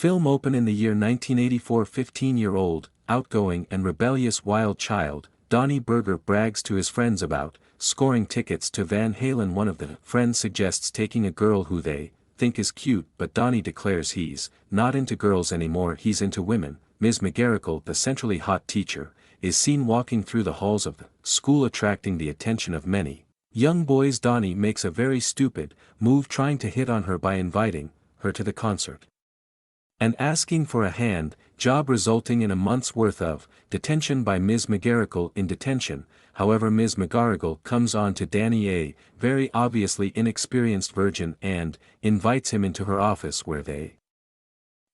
Film open in the year 1984. 15-year-old, outgoing and rebellious wild child, Donny Berger brags to his friends about scoring tickets to Van Halen. One of the friends suggests taking a girl who they think is cute, but Donny declares he's not into girls anymore, he's into women. Ms. McGarrigle, the centrally hot teacher, is seen walking through the halls of the school, attracting the attention of many young boys. Donny makes a very stupid move, trying to hit on her by inviting her to the concert and asking for a hand job, resulting in a month's worth of detention by Ms. McGarrigle. In detention, however, Ms. McGarrigle comes on to Danny, a very obviously inexperienced virgin, and invites him into her office where they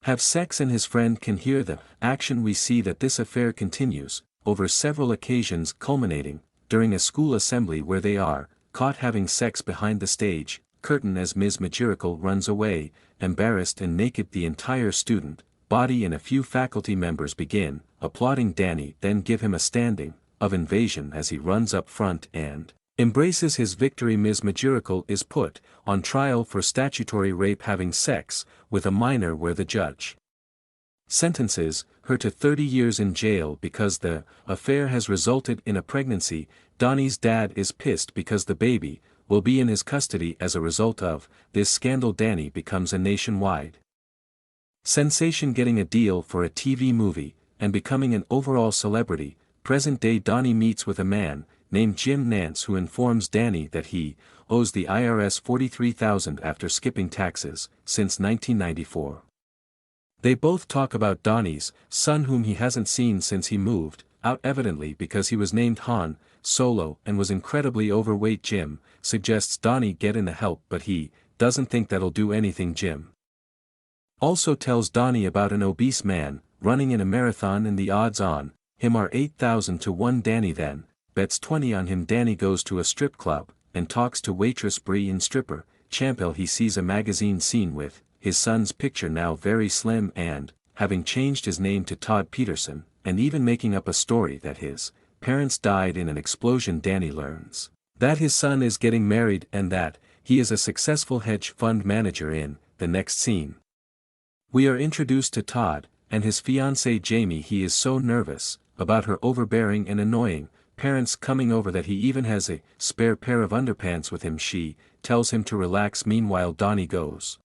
have sex, and his friend can hear the action. We see that this affair continues over several occasions, culminating during a school assembly where they are caught having sex behind the stage curtain as Ms. McGarrigle runs away, embarrassed and naked. The entire student body and a few faculty members begin applauding Danny, then give him a standing ovation as he runs up front and embraces his victory. Ms. McGarrigle is put on trial for statutory rape, having sex with a minor, where the judge sentences her to 30 years in jail because the affair has resulted in a pregnancy. Donny's dad is pissed because the baby will be in his custody as a result of this scandal. Danny becomes a nationwide sensation, getting a deal for a TV movie and becoming an overall celebrity. Present day, Donny meets with a man named Jim Nance, who informs Danny that he owes the IRS $43,000 after skipping taxes since 1994. They both talk about Donny's son, whom he hasn't seen since he moved out, evidently because he was named Han Solo and was incredibly overweight. Jim suggests Donny get in the help, but he doesn't think that'll do anything. Jim also tells Donny about an obese man running in a marathon, and the odds on him are 8,000 to 1. Danny then bets 20 on him. Danny goes to a strip club and talks to waitress Bree in stripper Champel. He sees a magazine scene with his son's picture, now very slim and having changed his name to Todd Peterson, and even making up a story that his parents died in an explosion. Danny learns that his son is getting married and that he is a successful hedge fund manager. In the next scene, we are introduced to Todd and his fiancée Jamie. He is so nervous about her overbearing and annoying parents coming over that he even has a spare pair of underpants with him. She tells him to relax. Meanwhile, Donny goes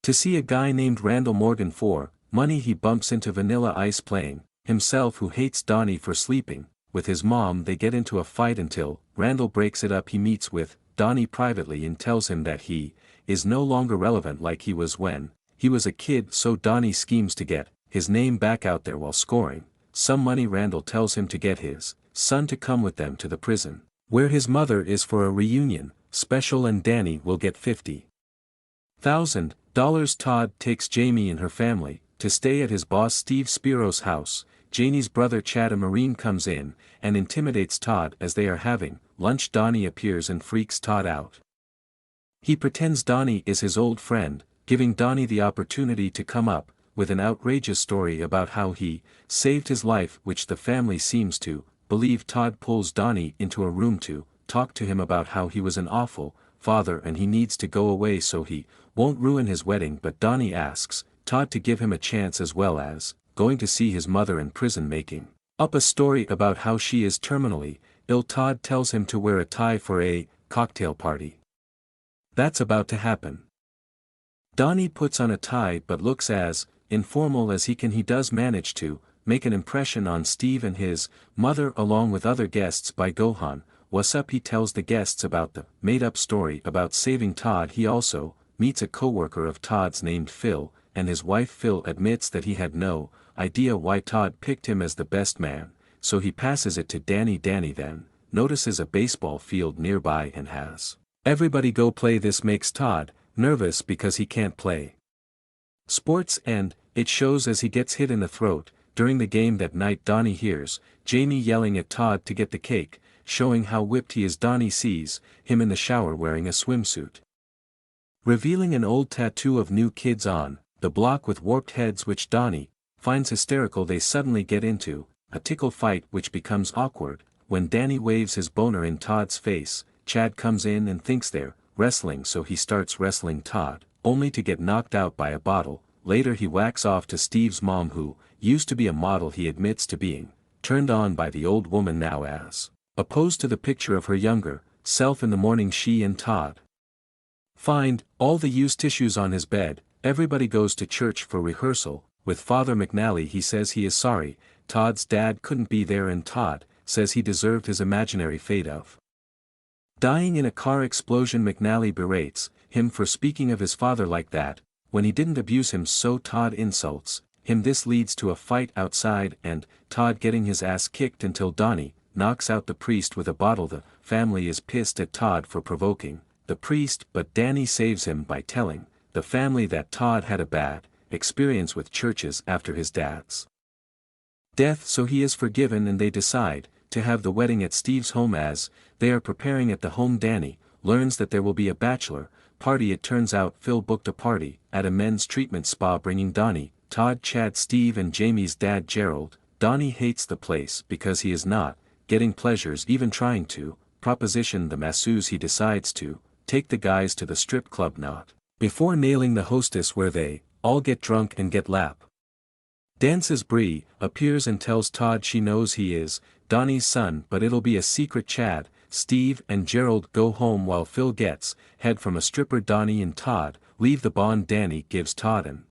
to see a guy named Randall Morgan for money. He bumps into Vanilla Ice playing himself, who hates Donny for sleeping with his mom. They get into a fight until Randall breaks it up. He meets with Donny privately and tells him that he is no longer relevant like he was when he was a kid, so Donny schemes to get his name back out there while scoring some money. Randall tells him to get his son to come with them to the prison where his mother is for a reunion special, and Danny will get $50,000. Todd takes Jamie and her family to stay at his boss Steve Spiro's house. Janie's brother Chad, a Marine, comes in and intimidates Todd as they are having lunch. Donny appears and freaks Todd out. He pretends Donny is his old friend, giving Donny the opportunity to come up with an outrageous story about how he saved his life, which the family seems to believe. Todd pulls Donny into a room to talk to him about how he was an awful father and he needs to go away so he won't ruin his wedding, but Donny asks Todd to give him a chance, as well as going to see his mother in prison, making up a story about how she is terminally ill. Todd tells him to wear a tie for a cocktail party that's about to happen. Donny puts on a tie but looks as informal as he can. He does manage to make an impression on Steve and his mother along with other guests by Gohan. What's up? He tells the guests about the made-up story about saving Todd. He also meets a co-worker of Todd's named Phil, and his wife Phil admits that he had no idea why Todd picked him as the best man, so he passes it to Danny. Danny then notices a baseball field nearby and has everybody go play. This makes Todd nervous because he can't play sports, and it shows as he gets hit in the throat during the game that night. Donny hears Jamie yelling at Todd to get the cake, showing how whipped he is. Donny sees him in the shower wearing a swimsuit, revealing an old tattoo of New Kids on the Block with warped heads, which Donny finds hysterical. They suddenly get into a tickle fight which becomes awkward when Danny waves his boner in Todd's face. Chad comes in and thinks they're wrestling, so he starts wrestling Todd, only to get knocked out by a bottle later he whacks off to Steve's mom who, used to be a model he admits to being, turned on by the old woman now as opposed to the picture of her younger self in the morning she and Todd find, all the used tissues on his bed. Everybody goes to church for rehearsal. With Father McNally he says he is sorry, Todd's dad couldn't be there and Todd says he deserved his imaginary fate of dying in a car explosion. McNally berates him for speaking of his father like that, when he didn't abuse him, so Todd insults him. This leads to a fight outside and Todd getting his ass kicked until Donny knocks out the priest with a bottle. The family is pissed at Todd for provoking the priest, but Danny saves him by telling the family that Todd had a bad experience with churches after his dad's death, so he is forgiven and they decide to have the wedding at Steve's home. As they are preparing at the home, Danny learns that there will be a bachelor party. It turns out Phil booked a party at a men's treatment spa bringing Donny, Todd, Chad, Steve and Jamie's dad Gerald. Donny hates the place because he is not getting pleasures even trying to proposition the masseuse. He decides to take the guys to the strip club not before nailing the hostess, where they all get drunk and get lap dances. Bree appears and tells Todd she knows he is Donny's son but it'll be a secret. Chad, Steve and Gerald go home while Phil gets head from a stripper. Donny and Todd leave the bond. Danny gives Todd an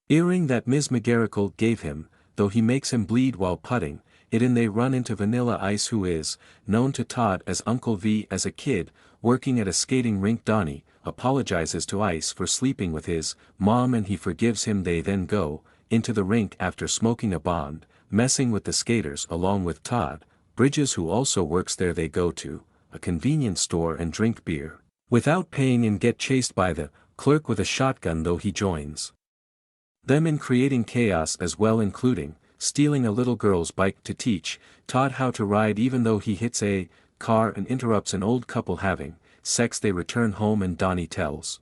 earring that Ms. McGarrigle gave him, though he makes him bleed while putting it in. They run into Vanilla Ice, who is known to Todd as Uncle V. As a kid working at a skating rink, Donny apologizes to Ice for sleeping with his mom and he forgives him. They then go into the rink after smoking a bond, messing with the skaters along with Todd Bridges, who also works there. They go to a convenience store and drink beer without paying and get chased by the clerk with a shotgun, though he joins them in creating chaos as well, including stealing a little girl's bike to teach Todd how to ride. Even though he hits a car and interrupts an old couple having sex, they return home and Donny tells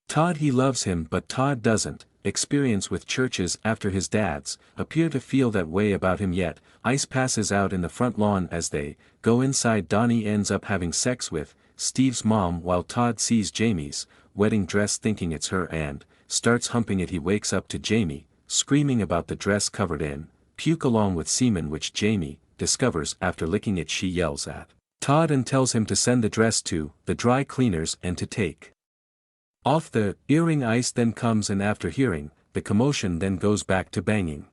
Todd he loves him, but Todd doesn't experience with churches after his dads appear to feel that way about him yet. Ice passes out in the front lawn. As they go inside, Donny ends up having sex with Steve's mom while Todd sees Jamie's wedding dress thinking it's her and starts humping it. He wakes up to Jamie screaming about the dress covered in puke along with semen, which Jamie discovers after licking it. She yells at Todd and tells him to send the dress to the dry cleaners and to take off the earring. Ice then comes and after hearing the commotion then goes back to banging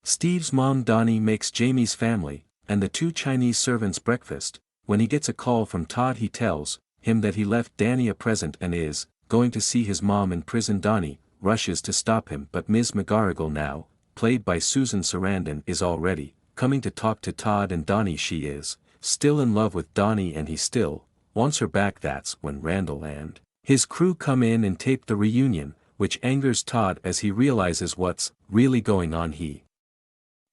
Steve's mom. Donny makes Jamie's family and the two Chinese servants breakfast. When he gets a call from Todd he tells him that he left Danny a present and is going to see his mom in prison. Donny rushes to stop him, but Ms. McGarrigle, now played by Susan Sarandon, is already coming to talk to Todd and Donny. She is still in love with Donny and he still wants her back. That's when Randall and his crew come in and tape the reunion, which angers Todd as he realizes what's really going on. He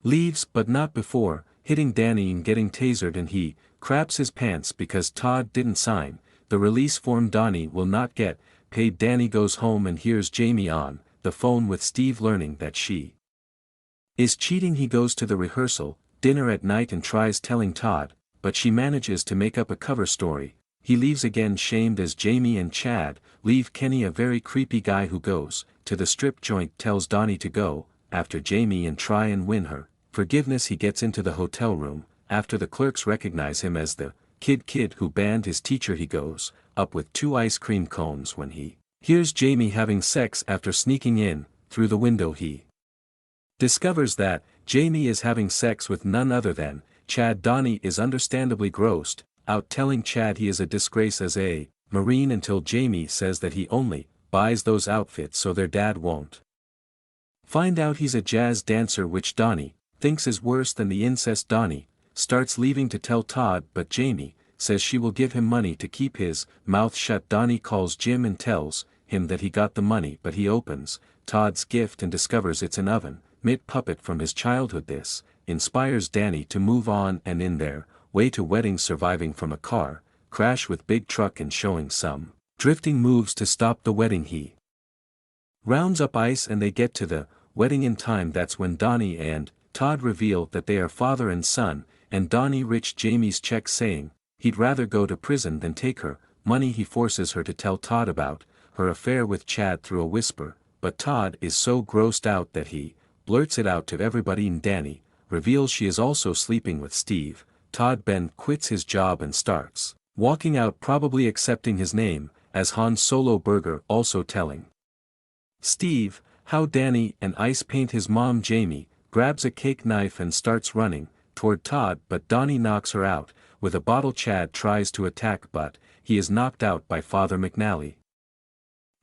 leaves, but not before hitting Danny and getting tasered, and he craps his pants because Todd didn't sign the release form. Donny will not get paid. Danny goes home and hears Jamie on the phone with Steve learning that she is cheating. He goes to the rehearsal dinner at night and tries telling Todd, but she manages to make up a cover story. He leaves again shamed as Jamie and Chad leave. Kenny, a very creepy guy who goes to the strip joint, tells Donny to go after Jamie and try and win her forgiveness. He gets into the hotel room after the clerks recognize him as the kid who banned his teacher. He goes up with 2 ice cream cones when he hears Jamie having sex. After sneaking in through the window he discovers that Jamie is having sex with none other than Chad. Donny is understandably grossed out, telling Chad he is a disgrace as a Marine, until Jamie says that he only buys those outfits so their dad won't find out he's a jazz dancer, which Donny thinks is worse than the incest. Donny starts leaving to tell Todd, but Jamie says she will give him money to keep his mouth shut. Donny calls Jim and tells him that he got the money, but he opens Todd's gift and discovers it's an oven mitt puppet from his childhood. This inspires Danny to move on, and in their way to wedding, surviving from a car crash with big truck and showing some drifting moves to stop the wedding, he rounds up Ice and they get to the wedding in time. That's when Donny and Todd reveal that they are father and son, and Donny writes Jamie's check saying he'd rather go to prison than take her money. He forces her to tell Todd about her affair with Chad through a whisper, but Todd is so grossed out that he blurts it out to everybody, and Danny reveals she is also sleeping with Steve. Todd Ben quits his job and starts walking out, probably accepting his name as Han Solo Burger, also telling Steve how Danny and Ice paint his mom. Jamie grabs a cake knife and starts running toward Todd, but Donny knocks her out with a bottle. Chad tries to attack, but he is knocked out by Father McNally.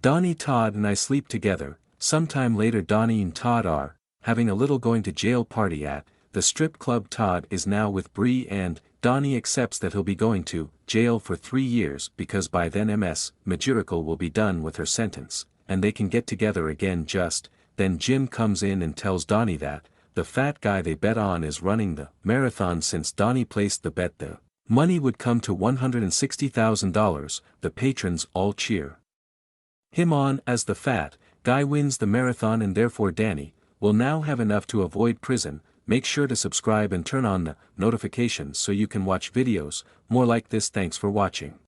Donny, Todd and I sleep together. Sometime later, Donny and Todd are having a little going to jail party at the strip club. Todd is now with Bree, and Donny accepts that he'll be going to jail for 3 years because by then Ms. Majirical will be done with her sentence, and they can get together again. Just then Jim comes in and tells Donny that the fat guy they bet on is running the marathon. Since Donny placed the bet, the money would come to $160,000. The patrons all cheer him on as the fat guy wins the marathon, and therefore Danny will now have enough to avoid prison. Make sure to subscribe and turn on the notifications so you can watch videos more like this. Thanks for watching.